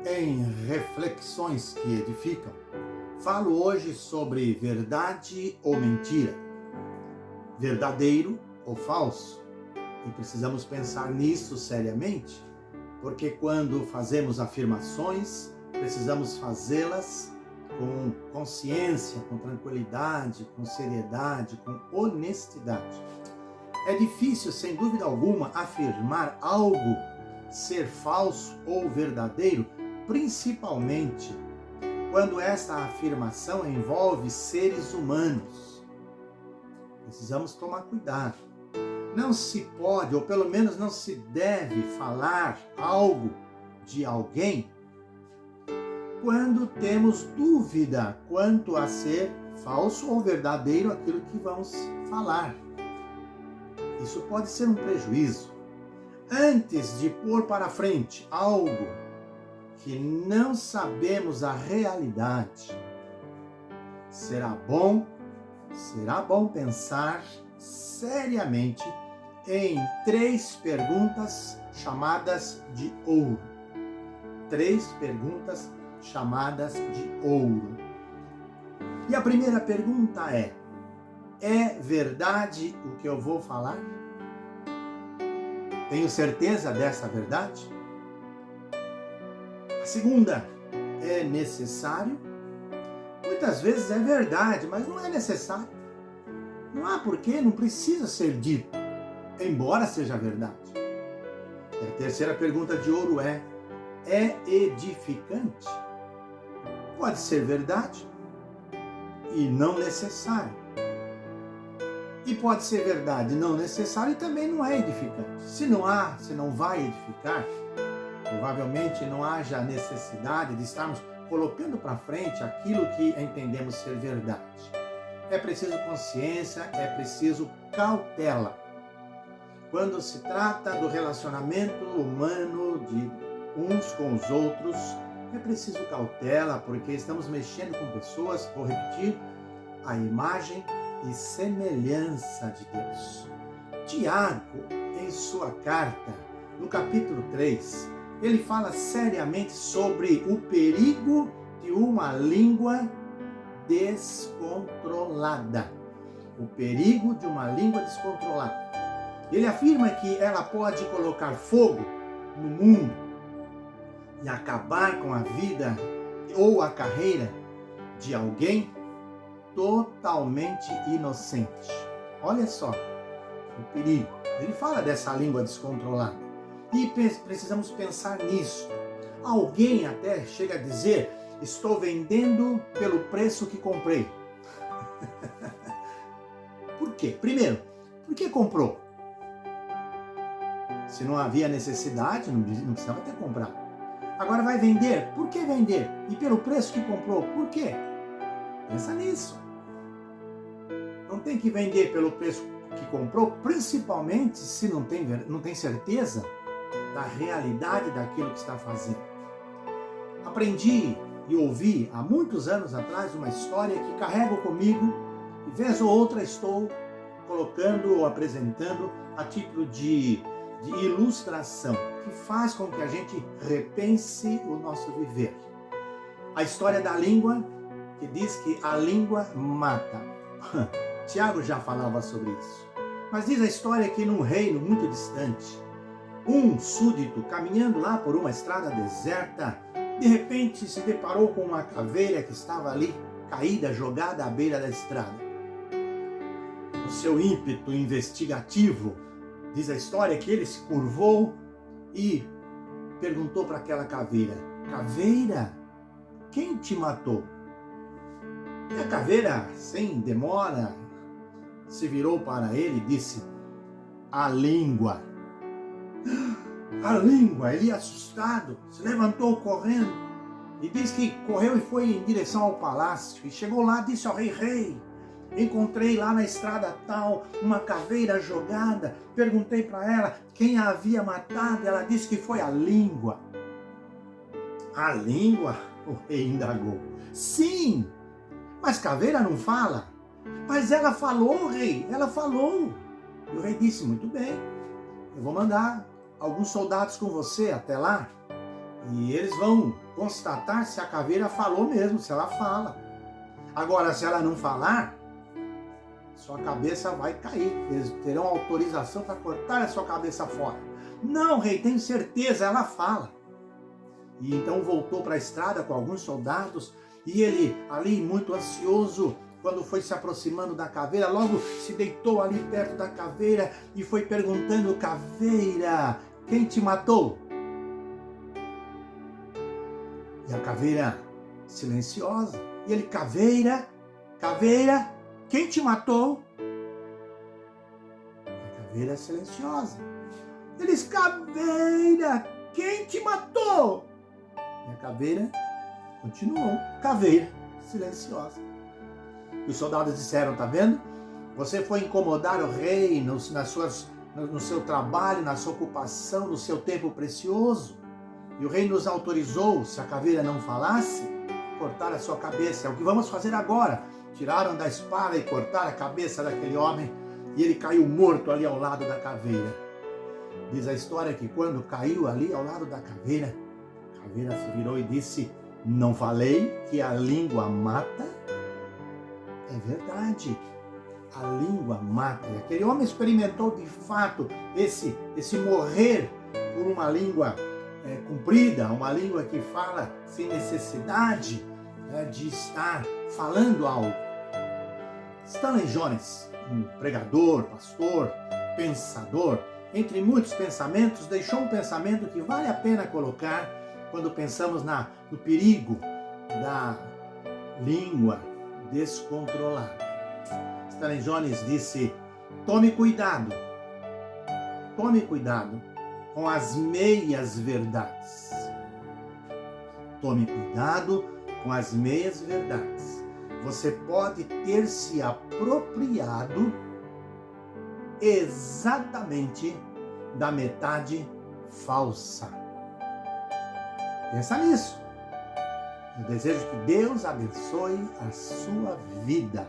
Em Reflexões que Edificam, falo hoje sobre verdade ou mentira, verdadeiro ou falso. E precisamos pensar nisso seriamente, porque quando fazemos afirmações, precisamos fazê-las com consciência, com tranquilidade, com seriedade, com honestidade. É difícil, sem dúvida alguma, afirmar algo ser falso ou verdadeiro, principalmente quando esta afirmação envolve seres humanos. Precisamos tomar cuidado. Não se pode, ou pelo menos não se deve falar algo de alguém quando temos dúvida quanto a ser falso ou verdadeiro aquilo que vamos falar. Isso pode ser um prejuízo. Antes de pôr para frente algo que não sabemos a realidade, será bom pensar seriamente em 3 perguntas chamadas de ouro. 3 perguntas chamadas de ouro. E a primeira pergunta é verdade o que eu vou falar? Tenho certeza dessa verdade? A segunda, é necessário? Muitas vezes é verdade, mas não é necessário. Não há porquê, não precisa ser dito, embora seja verdade. E a terceira pergunta de ouro é edificante? Pode ser verdade e não necessário. E pode ser verdade não necessário e também não é edificante. Se não vai edificar, provavelmente não haja necessidade de estarmos colocando para frente aquilo que entendemos ser verdade. É preciso consciência, é preciso cautela. Quando se trata do relacionamento humano de uns com os outros, é preciso cautela, porque estamos mexendo com pessoas, vou repetir, a imagem e semelhança de Deus. Tiago, em sua carta, no capítulo 3, ele fala seriamente sobre o perigo de uma língua descontrolada. O perigo de uma língua descontrolada. Ele afirma que ela pode colocar fogo no mundo e acabar com a vida ou a carreira de alguém totalmente inocente. Olha só o perigo. Ele fala dessa língua descontrolada. E precisamos pensar nisso. Alguém até chega a dizer: estou vendendo pelo preço que comprei. Por quê? Primeiro, por que comprou? Se não havia necessidade, não precisava ter comprado. Agora vai vender. Por que vender? E pelo preço que comprou, por quê? Pensa nisso. Não tem que vender pelo preço que comprou, principalmente se não tem certeza da realidade daquilo que está fazendo. Aprendi e ouvi há muitos anos atrás uma história que carrego comigo e vez ou outra estou colocando ou apresentando a título de ilustração, que faz com que a gente repense o nosso viver. A história da língua, que diz que a língua mata. Tiago já falava sobre isso. Mas diz a história que num reino muito distante, um súdito caminhando lá por uma estrada deserta, de repente se deparou com uma caveira que estava ali, caída, jogada à beira da estrada. O seu ímpeto investigativo, diz a história que ele se curvou e perguntou para aquela caveira: caveira, quem te matou? E a caveira, sem demora, se virou para ele e disse: a língua. A língua. Ele, assustado, se levantou correndo e diz que correu e foi em direção ao palácio. E chegou lá e disse ao rei, encontrei lá na estrada tal uma caveira jogada. Perguntei para ela quem a havia matado. Ela disse que foi a língua. A língua? O rei indagou. Sim, mas caveira não fala. Mas ela falou, rei, ela falou. E o rei disse: muito bem, eu vou mandar alguns soldados com você até lá. E eles vão constatar se a caveira falou mesmo, se ela fala. Agora, se ela não falar, sua cabeça vai cair. Eles terão autorização para cortar a sua cabeça fora. Não, rei, tenho certeza, ela fala. E então voltou para a estrada com alguns soldados, e ele, ali muito ansioso, quando foi se aproximando da caveira, logo se deitou ali perto da caveira e foi perguntando: caveira, quem te matou? E a caveira silenciosa. E ele: caveira, caveira, quem te matou? E a caveira silenciosa. Eles: caveira, quem te matou? E a caveira continuou, caveira silenciosa. E os soldados disseram: tá vendo? Você foi incomodar o rei no seu trabalho, na sua ocupação, no seu tempo precioso. E o rei nos autorizou, se a caveira não falasse, cortar a sua cabeça. É o que vamos fazer agora. Tiraram da espada e cortaram a cabeça daquele homem, e ele caiu morto ali ao lado da caveira. Diz a história que quando caiu ali ao lado da caveira, a caveira se virou e disse: não falei que a língua mata? É verdade, a língua mata. E aquele homem experimentou de fato esse morrer por uma língua comprida, uma língua que fala sem necessidade de estar falando algo. Stanley Jones, um pregador, pastor, pensador, entre muitos pensamentos, deixou um pensamento que vale a pena colocar quando pensamos no perigo da língua descontrolada. Stanley Jones disse: tome cuidado com as meias verdades. Tome cuidado com as meias verdades. Você pode ter se apropriado exatamente da metade falsa. Pensa nisso. Eu desejo que Deus abençoe a sua vida.